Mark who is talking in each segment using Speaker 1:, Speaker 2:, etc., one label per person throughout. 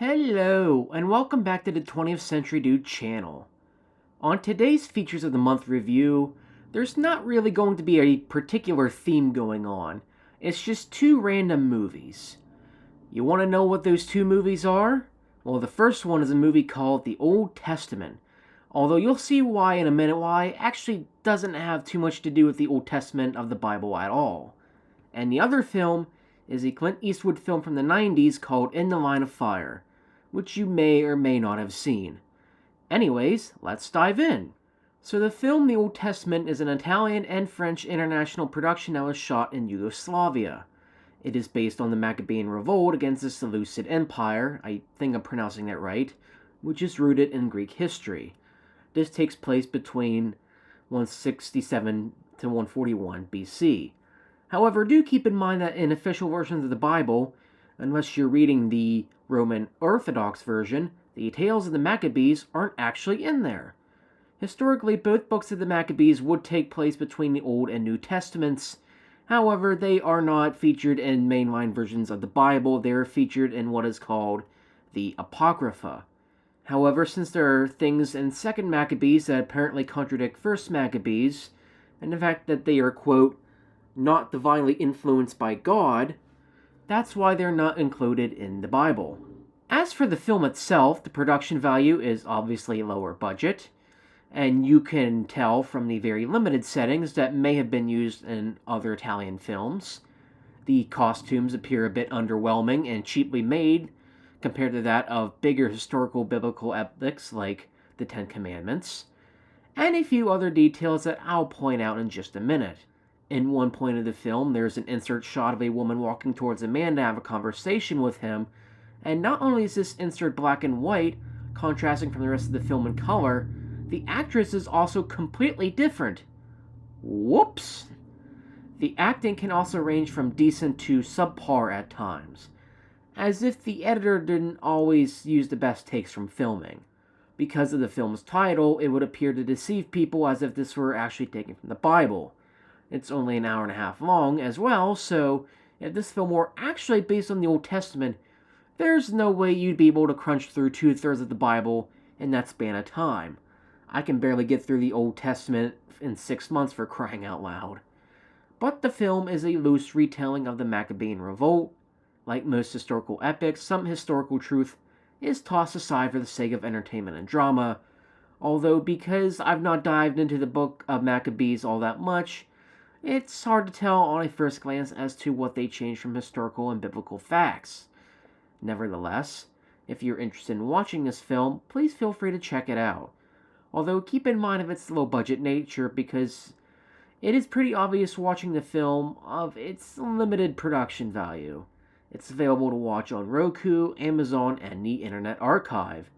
Speaker 1: Hello, and welcome back to the 20th Century Dude channel. On today's Features of the Month review, there's not really going to be a particular theme going on. It's just two random movies. You want to know what those two movies are? Well, the first one is a movie called The Old Testament. Although you'll see why in a minute why it actually doesn't have too much to do with the Old Testament of the Bible at all. And the other film is a Clint Eastwood film from the 90s called In the Line of Fire, which you may or may not have seen. Anyways, let's dive in. So the film The Old Testament is an Italian and French international production that was shot in Yugoslavia. It is based on the Maccabean revolt against the Seleucid Empire, I think I'm pronouncing that right, which is rooted in Greek history. This takes place between 167 to 141 BC. However, do keep in mind that in official versions of the Bible, unless you're reading the Roman Orthodox version, the tales of the Maccabees aren't actually in there. Historically, both books of the Maccabees would take place between the Old and New Testaments. However, they are not featured in mainline versions of the Bible. They are featured in what is called the Apocrypha. However, since there are things in 2nd Maccabees that apparently contradict 1st Maccabees, and the fact that they are, quote, not divinely influenced by God, that's why they're not included in the Bible. As for the film itself, the production value is obviously lower budget, and you can tell from the very limited settings that may have been used in other Italian films. The costumes appear a bit underwhelming and cheaply made compared to that of bigger historical biblical epics like the Ten Commandments, and a few other details that I'll point out in just a minute. In one point of the film, there's an insert shot of a woman walking towards a man to have a conversation with him, and not only is this insert black and white, contrasting from the rest of the film in color, the actress is also completely different. Whoops! The acting can also range from decent to subpar at times, as if the editor didn't always use the best takes from filming. Because of the film's title, it would appear to deceive people as if this were actually taken from the Bible. It's only an hour and a half long as well, so if this film were actually based on the Old Testament, there's no way you'd be able to crunch through 2/3 of the Bible in that span of time. I can barely get through the Old Testament in 6 months, for crying out loud. But the film is a loose retelling of the Maccabean revolt. Like most historical epics, some historical truth is tossed aside for the sake of entertainment and drama, although because I've not dived into the book of Maccabees all that much, it's hard to tell on a first glance as to what they changed from historical and biblical facts. Nevertheless, if you're interested in watching this film, please feel free to check it out. Although keep in mind of its low-budget nature, because it is pretty obvious watching the film of its limited production value. It's available to watch on Roku, Amazon, and the Internet Archive,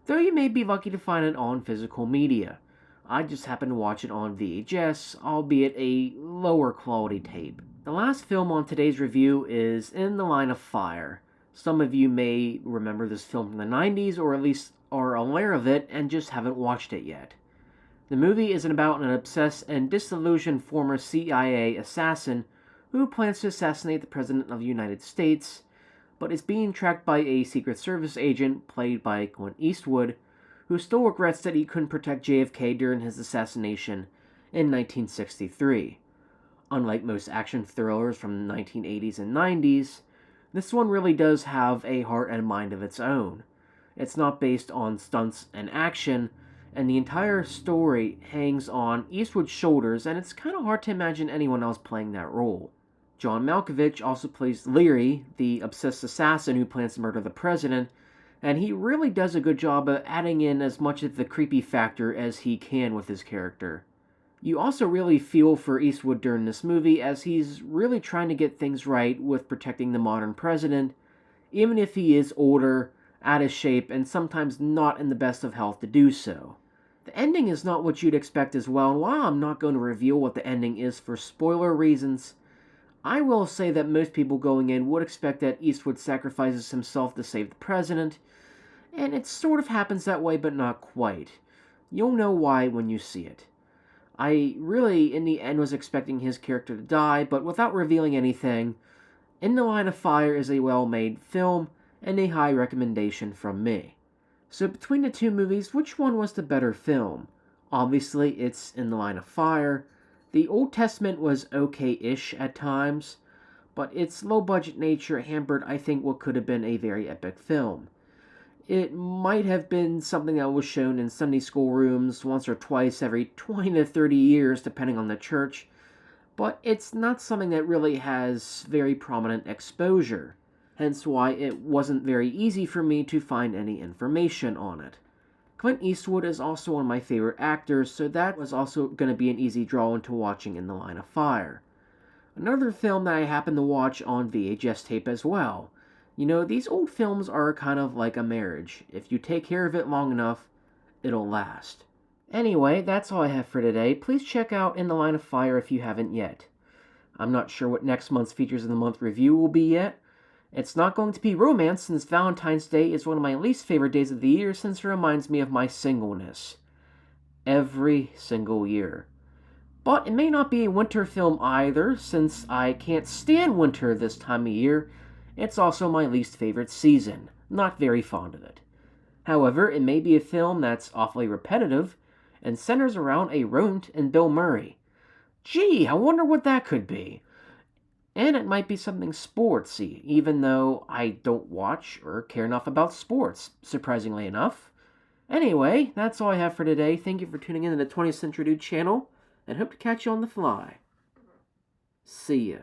Speaker 1: though you may be lucky to find it on physical media. I just happened to watch it on VHS, albeit a lower quality tape. The last film on today's review is In the Line of Fire. Some of you may remember this film from the 90s, or at least are aware of it and just haven't watched it yet. The movie is about an obsessed and disillusioned former CIA assassin who plans to assassinate the President of the United States, but is being tracked by a Secret Service agent played by Clint Eastwood, who still regrets that he couldn't protect JFK during his assassination in 1963. Unlike most action thrillers from the 1980s and 90s, this one really does have a heart and mind of its own. It's not based on stunts and action, and the entire story hangs on Eastwood's shoulders, and it's kind of hard to imagine anyone else playing that role. John Malkovich also plays Leary, the obsessed assassin who plans to murder the president, and he really does a good job of adding in as much of the creepy factor as he can with his character. You also really feel for Eastwood during this movie, as he's really trying to get things right with protecting the modern president, even if he is older, out of shape, and sometimes not in the best of health to do so. The ending is not what you'd expect as well, and while I'm not going to reveal what the ending is for spoiler reasons, I will say that most people going in would expect that Eastwood sacrifices himself to save the president, and it sort of happens that way, but not quite. You'll know why when you see it. I really, in the end, was expecting his character to die, but without revealing anything, In the Line of Fire is a well-made film, and a high recommendation from me. So between the two movies, which one was the better film? Obviously, it's In the Line of Fire. The Old Testament was okay-ish at times, but its low-budget nature hampered, I think, what could have been a very epic film. It might have been something that was shown in Sunday school rooms once or twice every 20 to 30 years, depending on the church, but it's not something that really has very prominent exposure, hence why it wasn't very easy for me to find any information on it. Clint Eastwood is also one of my favorite actors, so that was also going to be an easy draw into watching In the Line of Fire. Another film that I happened to watch on VHS tape as well. You know, these old films are kind of like a marriage. If you take care of it long enough, it'll last. Anyway, that's all I have for today. Please check out In the Line of Fire if you haven't yet. I'm not sure what next month's Features of the Month review will be yet. It's not going to be romance, since Valentine's Day is one of my least favorite days of the year, since it reminds me of my singleness. Every single year. But it may not be a winter film either, since I can't stand winter this time of year. It's also my least favorite season. Not very fond of it. However, it may be a film that's awfully repetitive, and centers around a rodent and Bill Murray. Gee, I wonder what that could be. And it might be something sportsy, even though I don't watch or care enough about sports, surprisingly enough. Anyway, that's all I have for today. Thank you for tuning in to the 20th Century Dude channel, and hope to catch you on the fly. See ya.